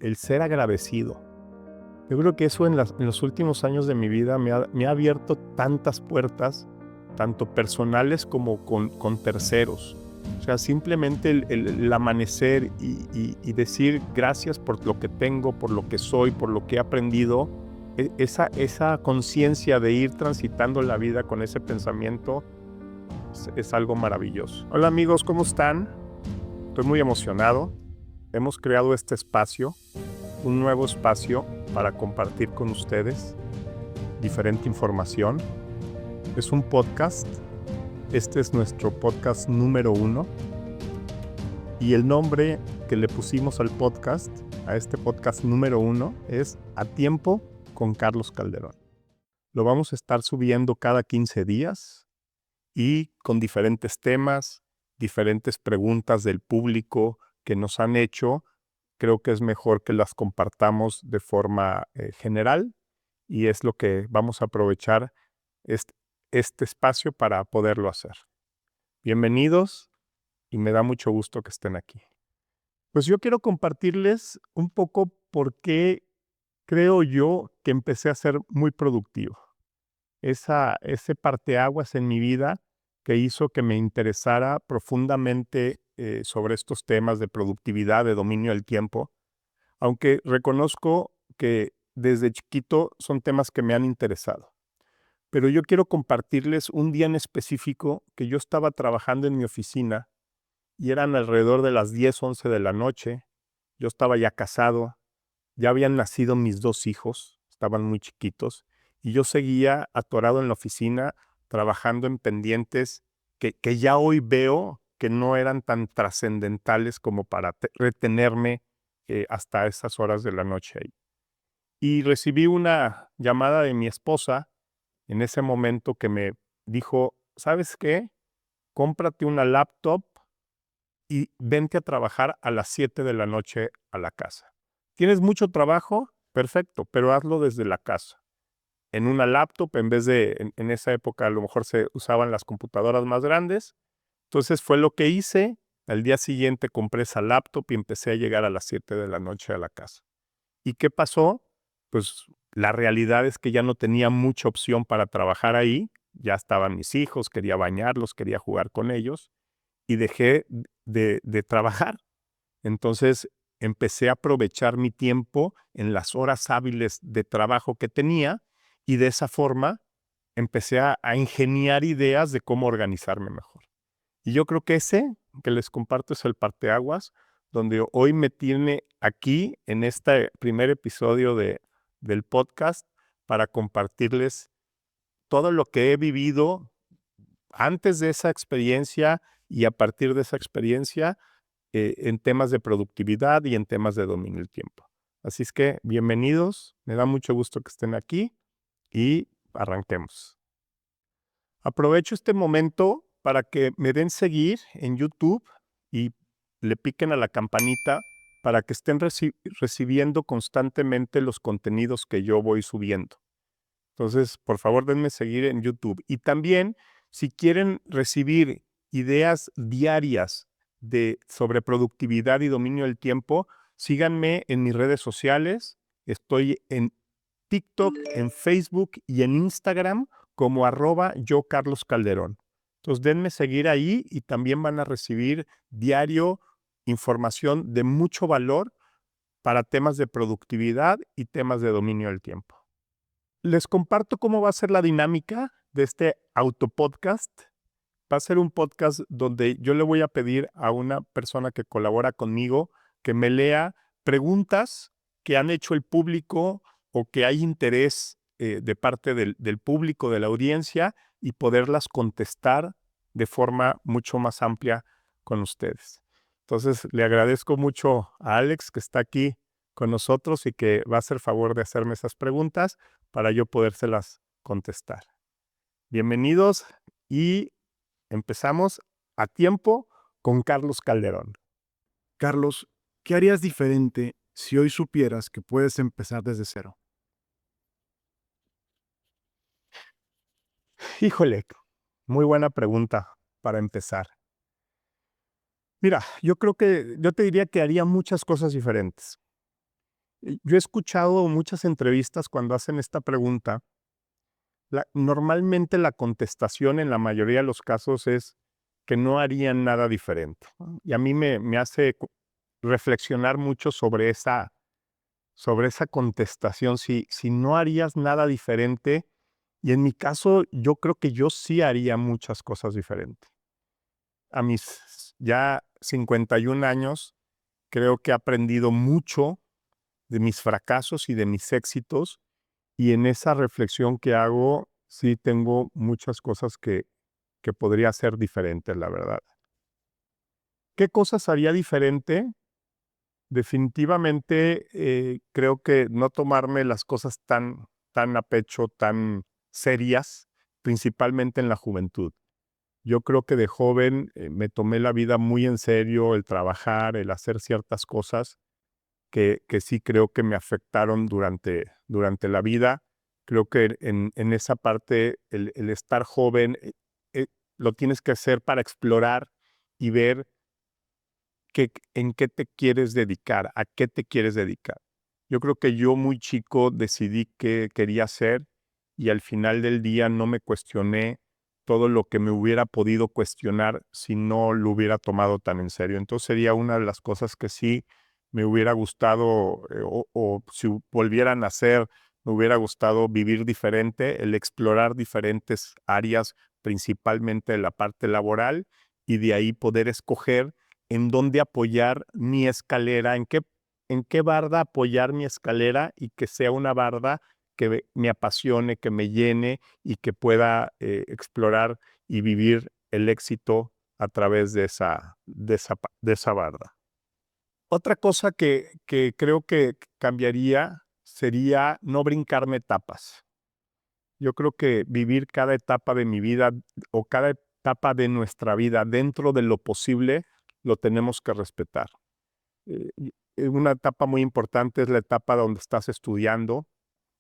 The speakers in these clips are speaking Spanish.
el ser agradecido. Yo creo que eso en los últimos años de mi vida me ha abierto tantas puertas, tanto personales como con terceros. O sea, simplemente el amanecer y decir gracias por lo que tengo, por lo que soy, por lo que he aprendido, esa conciencia de ir transitando la vida con ese pensamiento es algo maravilloso. Hola amigos, ¿cómo están? Estoy muy emocionado. Hemos creado este espacio, un nuevo espacio para compartir con ustedes diferente información. Es un podcast. Este es nuestro podcast número 1. Y el nombre que le pusimos al podcast, a este podcast número 1, es A Tiempo con Carlos Calderón. Lo vamos a estar subiendo cada 15 días y con diferentes temas, diferentes preguntas del público que nos han hecho. Creo que es mejor que las compartamos de forma general y es lo que vamos a aprovechar este espacio para poderlo hacer. Bienvenidos y me da mucho gusto que estén aquí. Pues yo quiero compartirles un poco por qué creo yo que empecé a ser muy productivo. Ese parteaguas en mi vida que hizo que me interesara profundamente sobre estos temas de productividad, de dominio del tiempo, aunque reconozco que desde chiquito son temas que me han interesado. Pero yo quiero compartirles un día en específico que yo estaba trabajando en mi oficina y eran alrededor de las 10, 11 de la noche. Yo estaba ya casado, ya habían nacido mis 2 hijos, estaban muy chiquitos, y yo seguía atorado en la oficina trabajando en pendientes que ya hoy veo que no eran tan trascendentales como para retenerme hasta esas horas de la noche ahí. Y recibí una llamada de mi esposa en ese momento que me dijo, ¿sabes qué? Cómprate una laptop y vente a trabajar a las 7 de la noche a la casa. ¿Tienes mucho trabajo? Perfecto, pero hazlo desde la casa. En una laptop, en vez de, en esa época a lo mejor se usaban las computadoras más grandes. Entonces fue lo que hice. Al día siguiente compré esa laptop y empecé a llegar a las 7 de la noche a la casa. ¿Y qué pasó? Pues la realidad es que ya no tenía mucha opción para trabajar ahí. Ya estaban mis hijos, quería bañarlos, quería jugar con ellos y dejé de trabajar. Entonces empecé a aprovechar mi tiempo en las horas hábiles de trabajo que tenía y de esa forma empecé a ingeniar ideas de cómo organizarme mejor. Y yo creo que ese que les comparto es el parteaguas, donde hoy me tiene aquí en este primer episodio del podcast para compartirles todo lo que he vivido antes de esa experiencia y a partir de esa experiencia en temas de productividad y en temas de dominio del tiempo. Así es que bienvenidos, me da mucho gusto que estén aquí y arranquemos. Aprovecho este momento para que me den seguir en YouTube y le piquen a la campanita para que estén recibiendo constantemente los contenidos que yo voy subiendo. Entonces, por favor, denme seguir en YouTube. Y también, si quieren recibir ideas diarias sobre productividad y dominio del tiempo, síganme en mis redes sociales. Estoy en TikTok, en Facebook y en Instagram como @yo Carlos Calderón. Entonces, denme seguir ahí y también van a recibir diario información de mucho valor para temas de productividad y temas de dominio del tiempo. Les comparto cómo va a ser la dinámica de este autopodcast. Va a ser un podcast donde yo le voy a pedir a una persona que colabora conmigo que me lea preguntas que han hecho el público o que hay interés de parte del público, de la audiencia, y poderlas contestar de forma mucho más amplia con ustedes. Entonces, le agradezco mucho a Alex que está aquí con nosotros y que va a hacer favor de hacerme esas preguntas para yo podérselas contestar. Bienvenidos y empezamos a tiempo con Carlos Calderón. Carlos, ¿qué harías diferente si hoy supieras que puedes empezar desde cero? Híjole, muy buena pregunta para empezar. Mira, yo creo que yo te diría que haría muchas cosas diferentes. Yo he escuchado muchas entrevistas cuando hacen esta pregunta. Normalmente la contestación en la mayoría de los casos es que no harían nada diferente, ¿no? Y a mí me hace reflexionar mucho sobre esa contestación. Si no harías nada diferente, y en mi caso, yo creo que yo sí haría muchas cosas diferentes. A mis ya 51 años, creo que he aprendido mucho de mis fracasos y de mis éxitos, y en esa reflexión que hago, sí tengo muchas cosas que podría hacer diferentes, la verdad. ¿Qué cosas haría diferente? Definitivamente, creo que no tomarme las cosas tan a pecho, tan serias, principalmente en la juventud. Yo creo que de joven, me tomé la vida muy en serio, el trabajar, el hacer ciertas cosas que sí creo que me afectaron durante la vida. Creo que en esa parte, el estar joven, lo tienes que hacer para explorar y ver en qué te quieres dedicar, a qué te quieres dedicar. Yo creo que yo muy chico decidí qué quería hacer y al final del día no me cuestioné todo lo que me hubiera podido cuestionar si no lo hubiera tomado tan en serio. Entonces sería una de las cosas que sí me hubiera gustado, o si volvieran a hacer, me hubiera gustado vivir diferente, el explorar diferentes áreas, principalmente la parte laboral, y de ahí poder escoger en dónde apoyar mi escalera, en qué barda apoyar mi escalera y que sea una barda que me apasione, que me llene y que pueda explorar y vivir el éxito a través de esa barda. Otra cosa que creo que cambiaría sería no brincarme etapas. Yo creo que vivir cada etapa de mi vida o cada etapa de nuestra vida dentro de lo posible lo tenemos que respetar. Una etapa muy importante es la etapa donde estás estudiando,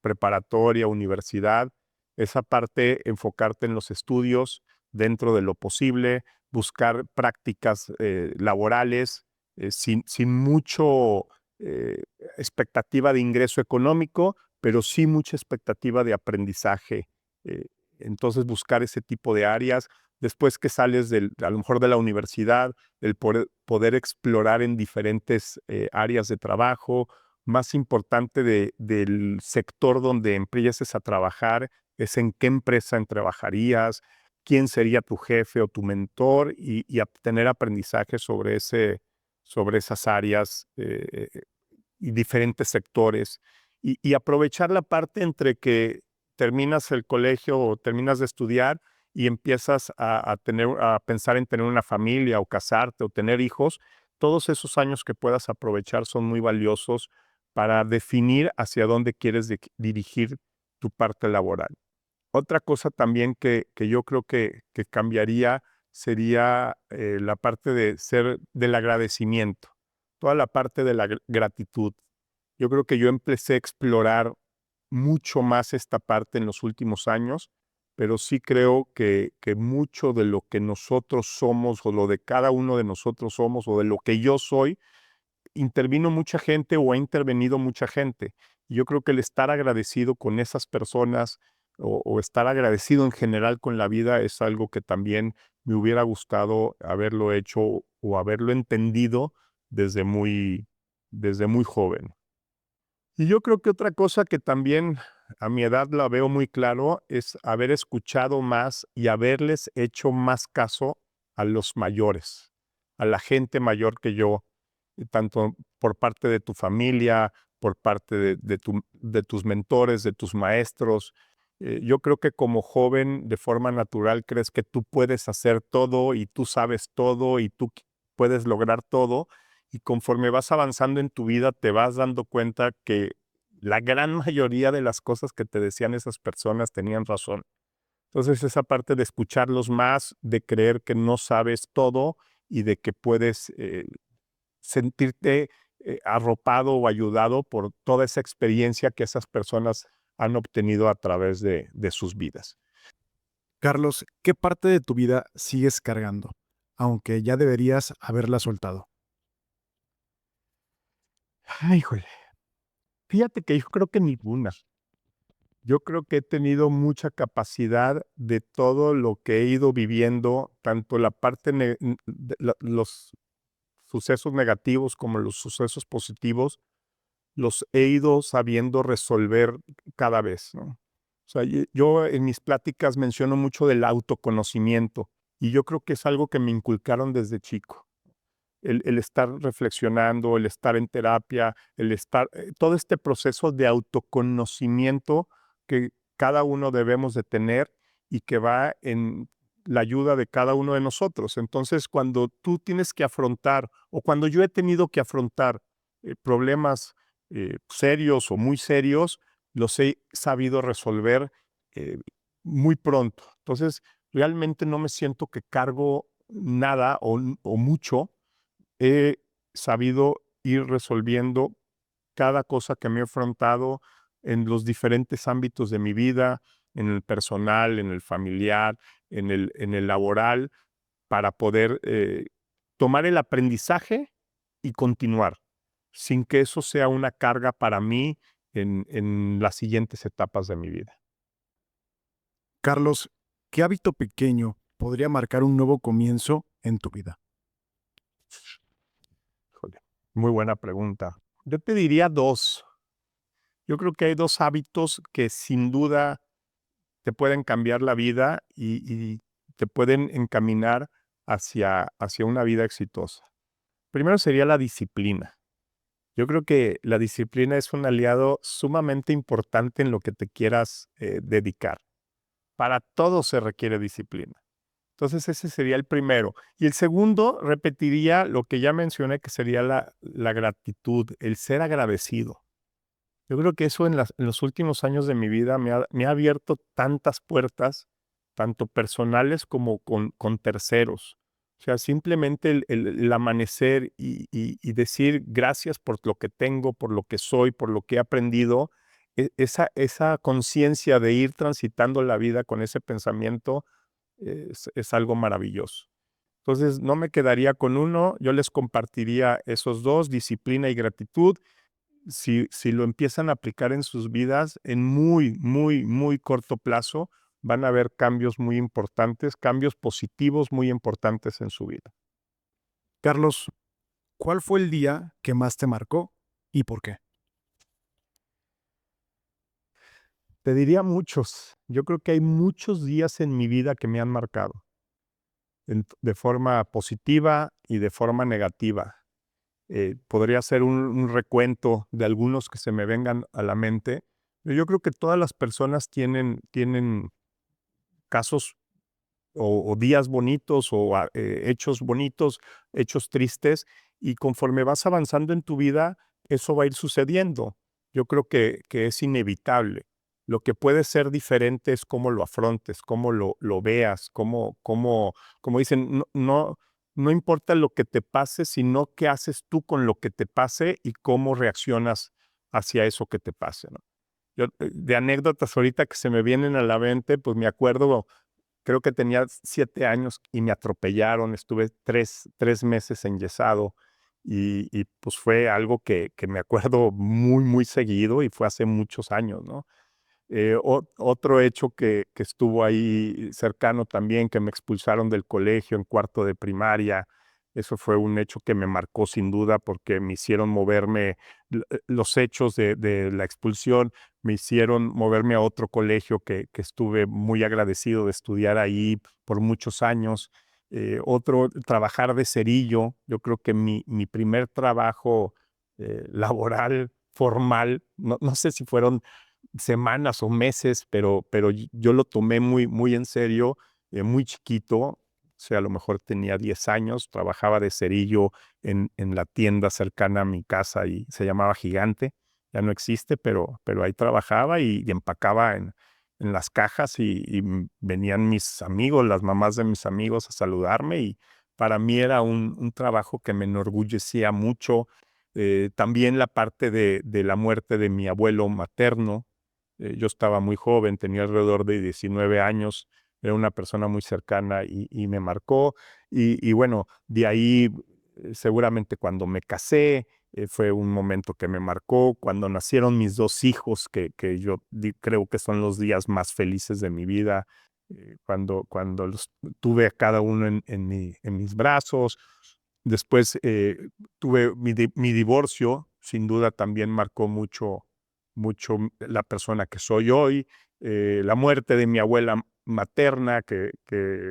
preparatoria, universidad. Esa parte, enfocarte en los estudios dentro de lo posible, buscar prácticas laborales sin mucho eh, expectativa de ingreso económico, pero sí mucha expectativa de aprendizaje. Eh, entonces, buscar ese tipo de áreas. Después que sales a lo mejor de la universidad, el poder explorar en diferentes áreas de trabajo. Más importante del sector donde empieces a trabajar es en qué empresa trabajarías, quién sería tu jefe o tu mentor y obtener aprendizaje sobre esas áreas y diferentes sectores. Y aprovechar la parte entre que terminas el colegio o terminas de estudiar y empiezas a pensar en tener una familia o casarte o tener hijos. Todos esos años que puedas aprovechar son muy valiosos para definir hacia dónde quieres dirigir tu parte laboral. Otra cosa también que yo creo que cambiaría sería la parte del agradecimiento, toda la parte de la gratitud. Yo creo que yo empecé a explorar mucho más esta parte en los últimos años, pero sí creo que mucho de lo que nosotros somos o lo de cada uno de nosotros somos o de lo que yo soy, intervino mucha gente o ha intervenido mucha gente. Y yo creo que el estar agradecido con esas personas o estar agradecido en general con la vida es algo que también me hubiera gustado haberlo hecho o haberlo entendido desde muy joven. Y yo creo que otra cosa que también a mi edad la veo muy claro es haber escuchado más y haberles hecho más caso a los mayores, a la gente mayor que yo, tanto por parte de tu familia, por parte de tus mentores, de tus maestros. Yo creo que como joven, de forma natural, crees que tú puedes hacer todo y tú sabes todo y tú puedes lograr todo. Y conforme vas avanzando en tu vida, te vas dando cuenta que la gran mayoría de las cosas que te decían esas personas tenían razón. Entonces, esa parte de escucharlos más, de creer que no sabes todo y de que puedes sentirte arropado o ayudado por toda esa experiencia que esas personas han obtenido a través de sus vidas. Carlos, ¿qué parte de tu vida sigues cargando, aunque ya deberías haberla soltado? Ay, híjole. Fíjate que yo creo que ninguna. Yo creo que he tenido mucha capacidad de todo lo que he ido viviendo, tanto la parte de los sucesos negativos como los sucesos positivos, los he ido sabiendo resolver cada vez, ¿no? O sea, yo en mis pláticas menciono mucho del autoconocimiento y yo creo que es algo que me inculcaron desde chico. El estar reflexionando, el estar en terapia, el estar, todo este proceso de autoconocimiento que cada uno debemos de tener y que va en la ayuda de cada uno de nosotros. Entonces, cuando tú tienes que afrontar, o cuando yo he tenido que afrontar problemas serios o muy serios, los he sabido resolver eh, muy pronto. Entonces, realmente no me siento que cargo nada o mucho. He sabido ir resolviendo cada cosa que me he afrontado en los diferentes ámbitos de mi vida, en el personal, en el familiar, en el laboral, para poder tomar el aprendizaje y continuar, sin que eso sea una carga para mí en las siguientes etapas de mi vida. Carlos, ¿qué hábito pequeño podría marcar un nuevo comienzo en tu vida? Híjole, muy buena pregunta. Yo te diría dos. Yo creo que hay dos hábitos que sin duda te pueden cambiar la vida y te pueden encaminar hacia una vida exitosa. Primero sería la disciplina. Yo creo que la disciplina es un aliado sumamente importante en lo que te quieras dedicar. Para todo se requiere disciplina. Entonces ese sería el primero. Y el segundo, repetiría lo que ya mencioné, que sería la gratitud, el ser agradecido. Yo creo que eso en los últimos años de mi vida me ha abierto tantas puertas, tanto personales como con terceros. O sea, simplemente el amanecer y decir gracias por lo que tengo, por lo que soy, por lo que he aprendido, esa conciencia de ir transitando la vida con ese pensamiento es algo maravilloso. Entonces, no me quedaría con uno, yo les compartiría esos dos, disciplina y gratitud. Si lo empiezan a aplicar en sus vidas en muy, muy, muy corto plazo, van a haber cambios muy importantes, cambios positivos muy importantes en su vida. Carlos, ¿cuál fue el día que más te marcó y por qué? Te diría muchos. Yo creo que hay muchos días en mi vida que me han marcado de forma positiva y de forma negativa. Podría hacer un recuento de algunos que se me vengan a la mente. Pero yo creo que todas las personas tienen casos o días bonitos o hechos bonitos, hechos tristes, y conforme vas avanzando en tu vida, eso va a ir sucediendo. Yo creo que es inevitable. Lo que puede ser diferente es cómo lo afrontes, cómo lo veas, como dicen, no importa lo que te pase, sino qué haces tú con lo que te pase y cómo reaccionas hacia eso que te pase, ¿no? Yo, de anécdotas ahorita que se me vienen a la mente, pues me acuerdo. Creo que tenía 7 años y me atropellaron, estuve tres meses enyesado y pues fue algo que me acuerdo muy, muy seguido y fue hace muchos años, ¿no? Otro hecho que estuvo ahí cercano también, que me expulsaron del colegio en cuarto de primaria. Eso fue un hecho que me marcó sin duda porque me hicieron moverme, los hechos de la expulsión me hicieron moverme a otro colegio que estuve muy agradecido de estudiar ahí por muchos años. Otro, trabajar de cerillo. Yo creo que mi primer trabajo laboral, formal, no sé si fueron semanas o meses, pero yo lo tomé muy, muy en serio, muy chiquito. O sea, a lo mejor tenía 10 años, trabajaba de cerillo en la tienda cercana a mi casa y se llamaba Gigante. Ya no existe, pero ahí trabajaba y empacaba en las cajas y venían mis amigos, las mamás de mis amigos a saludarme y para mí era un trabajo que me enorgullecía mucho. También la parte de la muerte de mi abuelo materno. Yo estaba muy joven, tenía alrededor de 19 años, era una persona muy cercana y me marcó. Y bueno, de ahí seguramente cuando me casé fue un momento que me marcó. Cuando nacieron mis 2 hijos, que yo creo que son los días más felices de mi vida, cuando los tuve a cada uno en mis brazos. Después tuve mi divorcio, sin duda también marcó mucho la persona que soy hoy. La muerte de mi abuela materna, que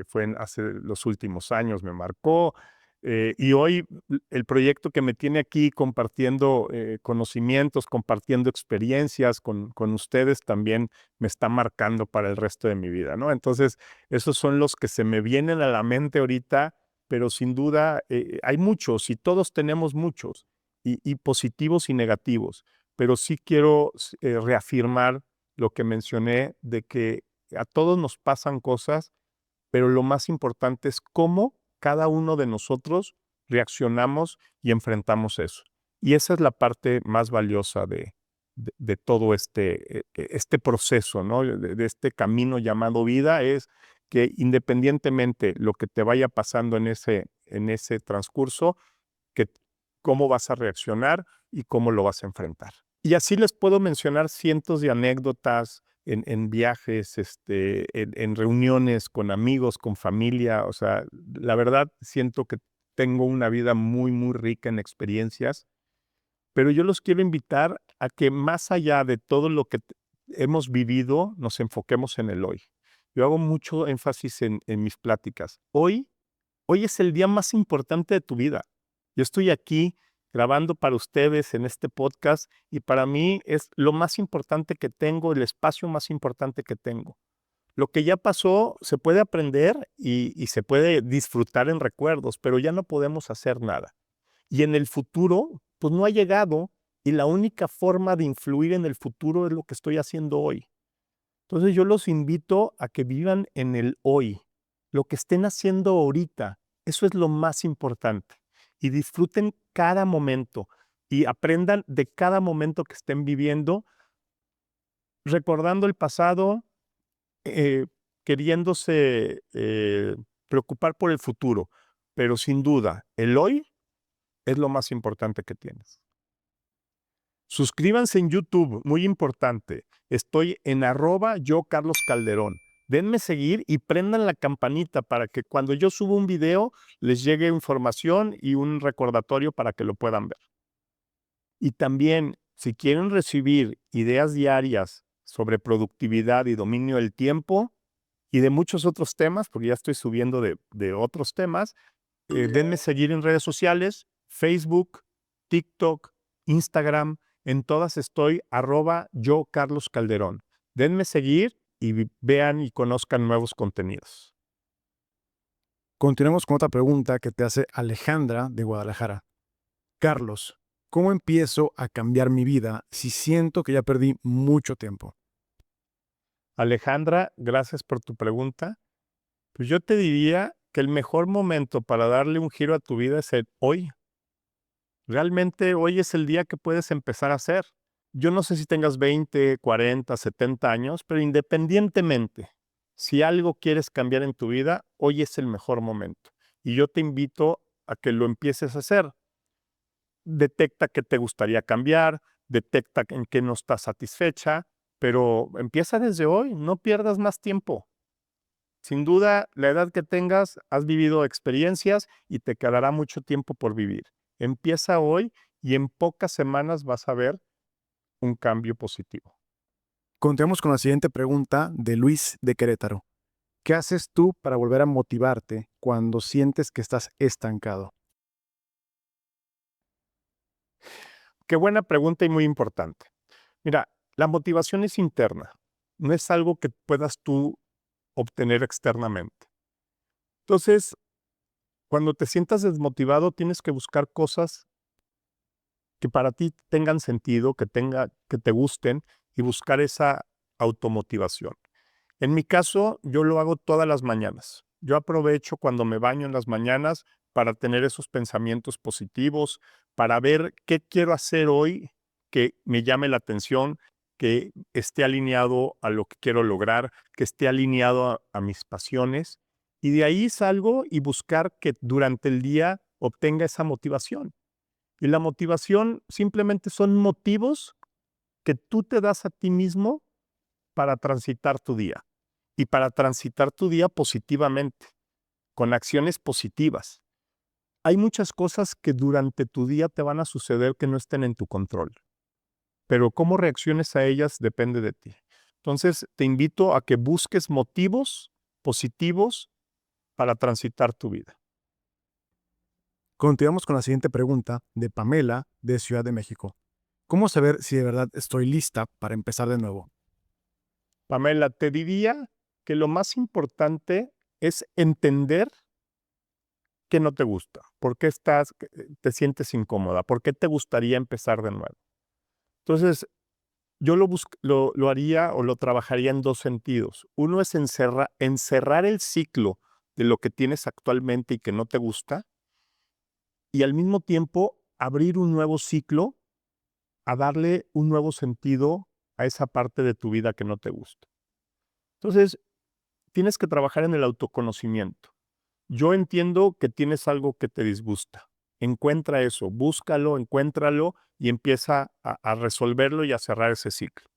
fue hace los últimos años, me marcó. Y hoy el proyecto que me tiene aquí compartiendo conocimientos, compartiendo experiencias con ustedes también me está marcando para el resto de mi vida, ¿no? Entonces, esos son los que se me vienen a la mente ahorita, pero sin duda hay muchos y todos tenemos muchos, y positivos y negativos, pero sí quiero reafirmar lo que mencioné de que a todos nos pasan cosas, pero lo más importante es cómo cada uno de nosotros reaccionamos y enfrentamos eso. Y esa es la parte más valiosa de todo este proceso, ¿no? De este camino llamado vida, es que independientemente lo que te vaya pasando en ese transcurso, que cómo vas a reaccionar y cómo lo vas a enfrentar. Y así les puedo mencionar cientos de anécdotas en viajes, en reuniones con amigos, con familia. O sea, la verdad siento que tengo una vida muy, muy rica en experiencias, pero yo los quiero invitar a que más allá de todo lo que hemos vivido, nos enfoquemos en el hoy. Yo hago mucho énfasis en mis pláticas. Hoy es el día más importante de tu vida. Yo estoy aquí grabando para ustedes en este podcast y para mí es lo más importante que tengo, el espacio más importante que tengo. Lo que ya pasó se puede aprender y se puede disfrutar en recuerdos, pero ya no podemos hacer nada. Y en el futuro, pues no ha llegado, y la única forma de influir en el futuro es lo que estoy haciendo hoy. Entonces yo los invito a que vivan en el hoy, lo que estén haciendo ahorita. Eso es lo más importante. Y disfruten cada momento y aprendan de cada momento que estén viviendo, recordando el pasado, eh, queriéndose preocupar por el futuro. Pero sin duda, el hoy es lo más importante que tienes. Suscríbanse en YouTube, muy importante. Estoy en @yo Carlos Calderón. Denme seguir y prendan la campanita para que cuando yo suba un video les llegue información y un recordatorio para que lo puedan ver. Y también, si quieren recibir ideas diarias sobre productividad y dominio del tiempo y de muchos otros temas, porque ya estoy subiendo de otros temas, denme seguir en redes sociales, Facebook, TikTok, Instagram. En todas estoy @yo Carlos Calderón. Denme seguir y vean y conozcan nuevos contenidos. Continuamos con otra pregunta que te hace Alejandra de Guadalajara. Carlos, ¿cómo empiezo a cambiar mi vida si siento que ya perdí mucho tiempo? Alejandra, gracias por tu pregunta. Pues yo te diría que el mejor momento para darle un giro a tu vida es el hoy. Realmente hoy es el día que puedes empezar a hacer. Yo no sé si tengas 20, 40, 70 años, pero independientemente, si algo quieres cambiar en tu vida, hoy es el mejor momento. Y yo te invito a que lo empieces a hacer. Detecta qué te gustaría cambiar, detecta en qué no estás satisfecha, pero empieza desde hoy, no pierdas más tiempo. Sin duda, la edad que tengas, has vivido experiencias y te quedará mucho tiempo por vivir. Empieza hoy y en pocas semanas vas a ver un cambio positivo. Continuamos con la siguiente pregunta de Luis de Querétaro. ¿Qué haces tú para volver a motivarte cuando sientes que estás estancado? Qué buena pregunta y muy importante. Mira, la motivación es interna, no es algo que puedas tú obtener externamente. Entonces, cuando te sientas desmotivado, tienes que buscar cosas que para ti tengan sentido, que te gusten, y buscar esa automotivación. En mi caso, yo lo hago todas las mañanas. Yo aprovecho cuando me baño en las mañanas para tener esos pensamientos positivos, para ver qué quiero hacer hoy que me llame la atención, que esté alineado a lo que quiero lograr, que esté alineado a mis pasiones. Y de ahí salgo y buscar que durante el día obtenga esa motivación. Y la motivación simplemente son motivos que tú te das a ti mismo para transitar tu día. Y para transitar tu día positivamente, con acciones positivas. Hay muchas cosas que durante tu día te van a suceder que no estén en tu control. Pero cómo reacciones a ellas depende de ti. Entonces, te invito a que busques motivos positivos para transitar tu vida. Continuamos con la siguiente pregunta de Pamela, de Ciudad de México. ¿Cómo saber si de verdad estoy lista para empezar de nuevo? Pamela, te diría que lo más importante es entender qué no te gusta, por qué te sientes incómoda, por qué te gustaría empezar de nuevo. Entonces, yo lo haría o lo trabajaría en dos sentidos. Uno es encerrar el ciclo de lo que tienes actualmente y que no te gusta, y al mismo tiempo abrir un nuevo ciclo a darle un nuevo sentido a esa parte de tu vida que no te gusta. Entonces, tienes que trabajar en el autoconocimiento. Yo entiendo que tienes algo que te disgusta. Encuentra eso, búscalo, encuéntralo y empieza a resolverlo y a cerrar ese ciclo.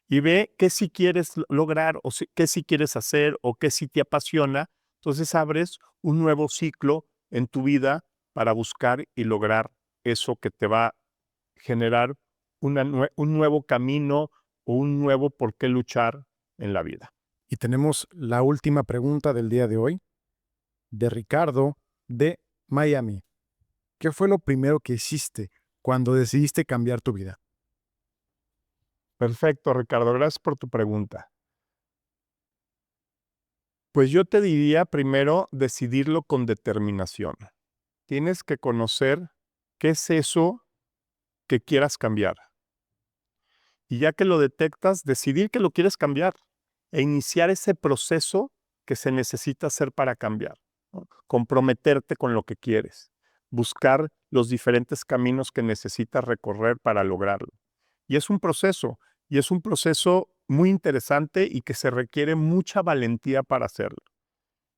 Y ve qué sí quieres lograr o qué sí quieres hacer o qué sí te apasiona. Entonces abres un nuevo ciclo en tu vida para buscar y lograr eso que te va a generar un nuevo camino o un nuevo por qué luchar en la vida. Y tenemos la última pregunta del día de hoy, de Ricardo, de Miami. ¿Qué fue lo primero que hiciste cuando decidiste cambiar tu vida? Perfecto, Ricardo. Gracias por tu pregunta. Pues yo te diría primero decidirlo con determinación. Tienes que conocer qué es eso que quieras cambiar. Y ya que lo detectas, decidir que lo quieres cambiar e iniciar ese proceso que se necesita hacer para cambiar, ¿no? Comprometerte con lo que quieres, buscar los diferentes caminos que necesitas recorrer para lograrlo. Y es un proceso muy interesante y que se requiere mucha valentía para hacerlo.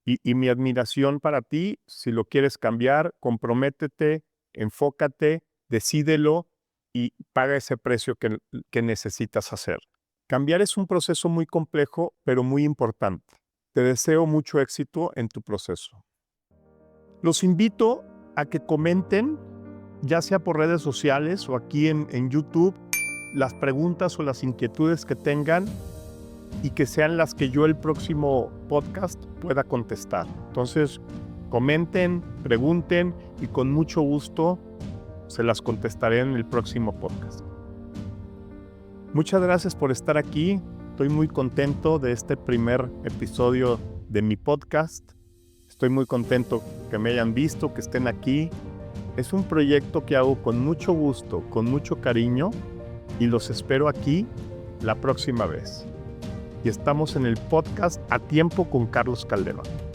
Y mi admiración para ti, si lo quieres cambiar, comprométete, enfócate, decídelo y paga ese precio que necesitas hacer. Cambiar es un proceso muy complejo, pero muy importante. Te deseo mucho éxito en tu proceso. Los invito a que comenten, ya sea por redes sociales o aquí en YouTube, las preguntas o las inquietudes que tengan y que sean las que yo el próximo podcast pueda contestar. Entonces, comenten, pregunten y con mucho gusto se las contestaré en el próximo podcast. Muchas gracias por estar aquí. Estoy muy contento de este primer episodio de mi podcast. Estoy muy contento que me hayan visto, que estén aquí. Es un proyecto que hago con mucho gusto, con mucho cariño y los espero aquí la próxima vez. Y estamos en el podcast A Tiempo con Carlos Calderón.